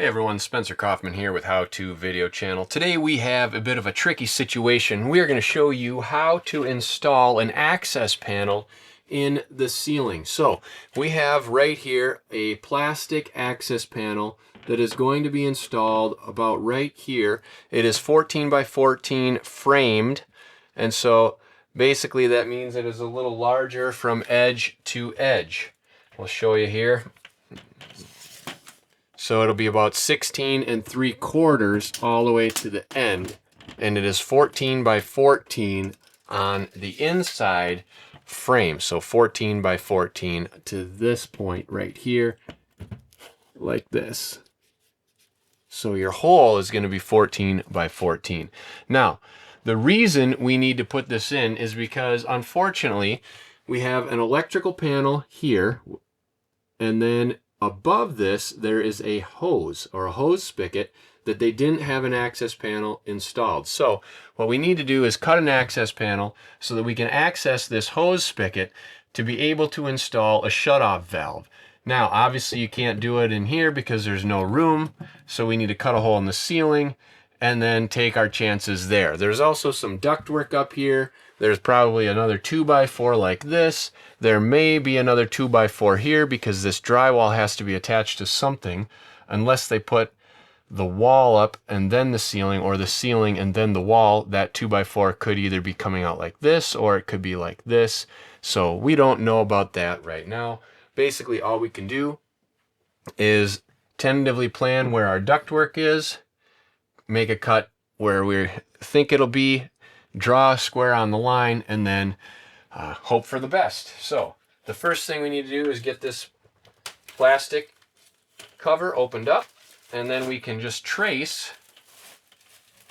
Hey everyone, Spencer Kaufman here with How To Video Channel. Today we have a bit of a tricky situation. We are going to show you how to install an access panel in the ceiling. So we have right here a plastic access panel that is going to be installed about right here. It is 14 by 14 framed, and so basically that means it is a little larger from edge to edge. We'll show you here. So it'll be about 16 3/4 all the way to the end, and it is 14 by 14 on the inside frame. So 14 by 14 to this point right here, like this. So your hole is going to be 14 by 14. Now, the reason we need to put this in is because unfortunately we have an electrical panel here, and then above this, there is a hose or a hose spigot that they didn't have an access panel installed. So what we need to do is cut an access panel so that we can access this hose spigot to be able to install a shutoff valve. Now, obviously you can't do it in here because there's no room, so we need to cut a hole in the ceiling and then take our chances there. There's also some ductwork up here. There's probably another 2x4 like this. There may be another 2x4 here because this drywall has to be attached to something, unless they put the wall up and then the ceiling, or the ceiling and then the wall. That 2x4 could either be coming out like this or it could be like this. So we don't know about that right now. Basically all we can do is tentatively plan where our ductwork is, make a cut where we think it'll be, draw a square on the line, and then hope for the best. So the first thing we need to do is get this plastic cover opened up, and then we can just trace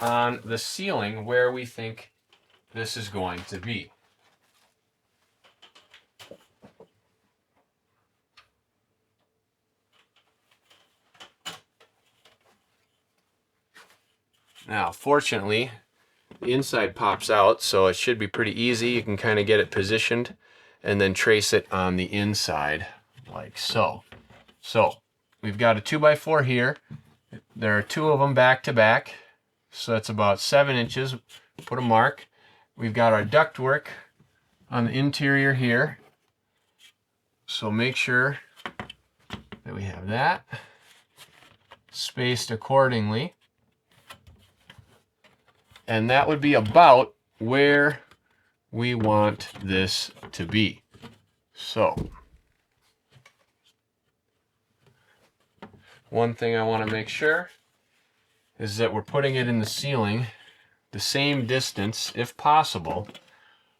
on the ceiling where we think this is going to be. Now, fortunately, the inside pops out, so it should be pretty easy. You can kind of get it positioned and then trace it on the inside like so. So we've got a 2x4 here. There are two of them back to back, so that's about 7 inches. Put a mark. We've got our ductwork on the interior here, so make sure that we have that spaced accordingly. And that would be about where we want this to be. So, one thing I want to make sure is that we're putting it in the ceiling the same distance, if possible,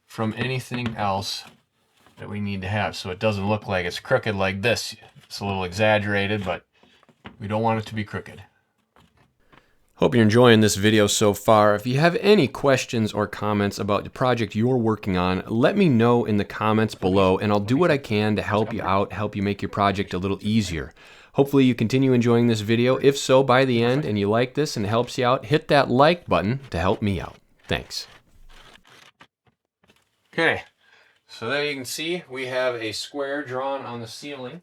from anything else that we need to have. So it doesn't look like it's crooked like this. It's a little exaggerated, but we don't want it to be crooked. Hope you're enjoying this video so far. If you have any questions or comments about the project you're working on, let me know in the comments below, and I'll do what I can to help you out, help you make your project a little easier. Hopefully you continue enjoying this video. If so, by the end, and you like this and it helps you out, hit that like button to help me out. Thanks. Okay, so there you can see we have a square drawn on the ceiling.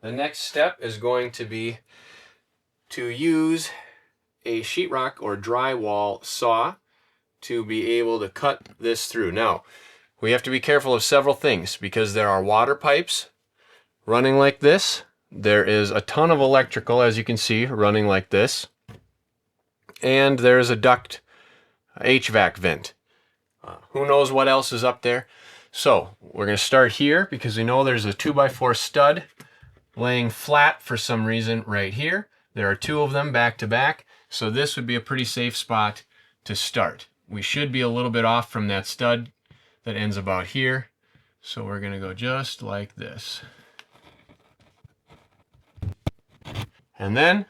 The next step is going to be to use a sheetrock or drywall saw to be able to cut this through. Now, we have to be careful of several things because there are water pipes running like this. There is a ton of electrical, as you can see, running like this. And there's a duct HVAC vent. Who knows what else is up there? So we're going to start here because we know there's a 2x4 stud laying flat for some reason right here. There are two of them back to back. So this would be a pretty safe spot to start. We should be a little bit off from that stud that ends about here. So we're going to go just like this. And then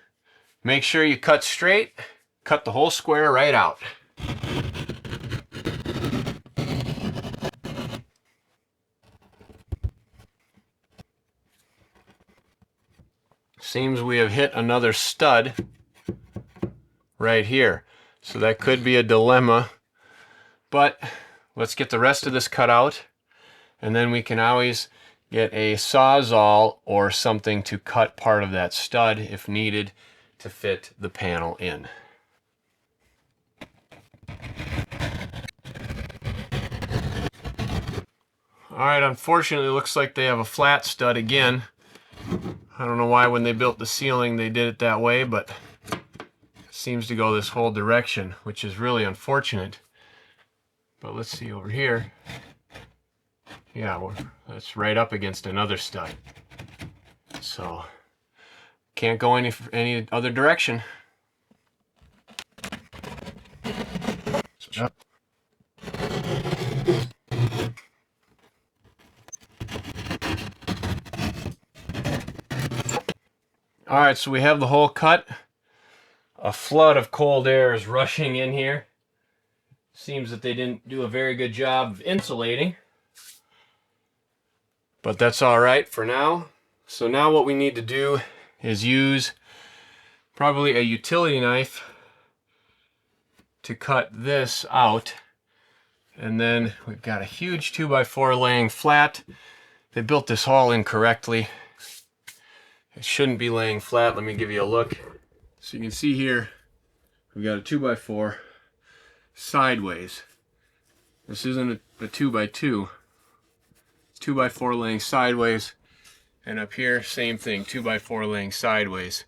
make sure you cut straight, cut the whole square right out. Seems we have hit another stud right here. So that could be a dilemma, but let's get the rest of this cut out, and then we can always get a Sawzall or something to cut part of that stud if needed to fit the panel in. Alright, unfortunately it looks like they have a flat stud again. I don't know why when they built the ceiling they did it that way, but it seems to go this whole direction, which is really unfortunate. But let's see over here. Yeah, that's right up against another stud. So, can't go any other direction. Yep. Alright, so we have the hole cut. A flood of cold air is rushing in here. Seems that they didn't do a very good job of insulating. But that's alright for now. So now what we need to do is use probably a utility knife to cut this out. And then we've got a huge 2x4 laying flat. They built this all incorrectly. It shouldn't be laying flat. Let me give you a look. So you can see here, we've got a 2x4 sideways. This isn't a 2x2. It's 2x4 laying sideways. And up here, same thing, 2x4 laying sideways.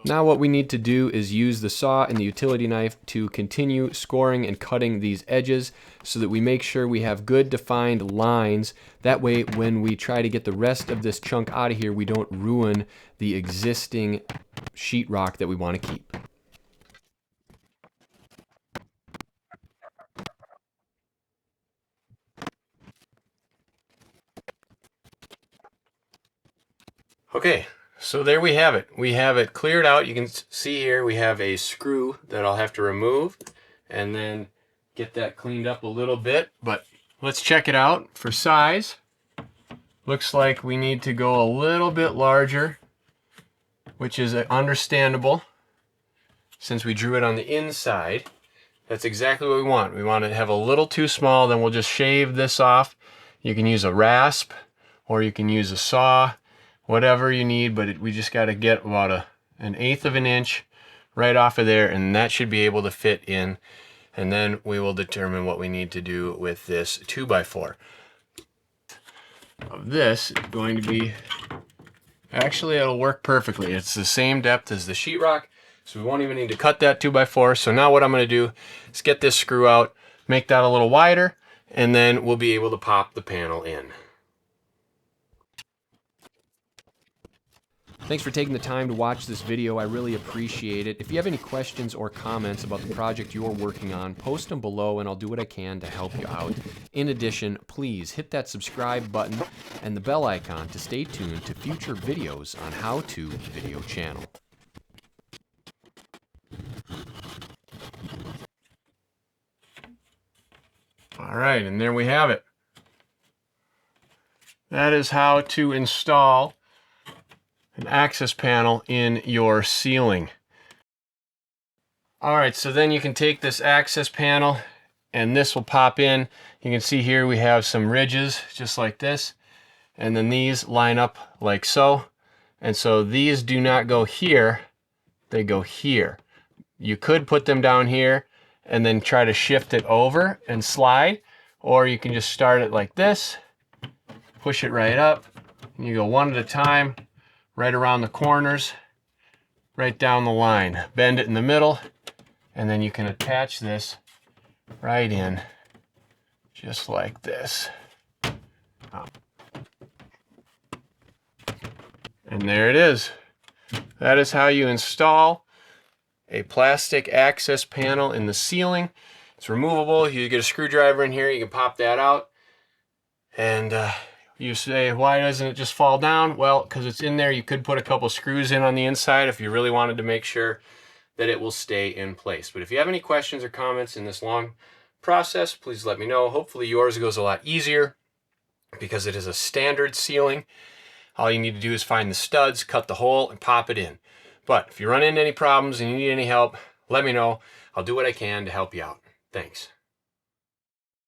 Now what we need to do is use the saw and the utility knife to continue scoring and cutting these edges so that we make sure we have good defined lines. That way when we try to get the rest of this chunk out of here, we don't ruin the existing sheetrock that we want to keep. Okay, so there we have it. We have it cleared out. You can see here we have a screw that I'll have to remove and then get that cleaned up a little bit. But let's check it out for size. Looks like we need to go a little bit larger, which is understandable since we drew it on the inside. That's exactly what we want. We want to have a little too small, then we'll just shave this off. You can use a rasp or you can use a saw, whatever you need, but we just got to get about an eighth of an inch right off of there, and that should be able to fit in. And then we will determine what we need to do with this 2x4. Of this is going to be, actually it'll work perfectly. It's the same depth as the sheetrock, so we won't even need to cut that 2x4. So now what I'm going to do is get this screw out, make that a little wider, and then we'll be able to pop the panel in. Thanks for taking the time to watch this video. I really appreciate it. If you have any questions or comments about the project you're working on, post them below and I'll do what I can to help you out. In addition, please hit that subscribe button and the bell icon to stay tuned to future videos on How To Video channel. All right, and there we have it. That is how to install an access panel in your ceiling. Alright, so then you can take this access panel and this will pop in. You can see here we have some ridges just like this, and then these line up like so. And so these do not go here, they go here. You could put them down here and then try to shift it over and slide, or you can just start it like this, push it right up, and you go one at a time, right around the corners, right down the line. Bend it in the middle, and then you can attach this right in, just like this. And there it is. That is how you install a plastic access panel in the ceiling. It's removable. You get a screwdriver in here, you can pop that out. And you say, why doesn't it just fall down? Well, because it's in there. You could put a couple screws in on the inside if you really wanted to make sure that it will stay in place. But if you have any questions or comments in this long process, please let me know. Hopefully yours goes a lot easier because it is a standard ceiling. All you need to do is find the studs, cut the hole, and pop it in. But if you run into any problems and you need any help, let me know. I'll do what I can to help you out. Thanks.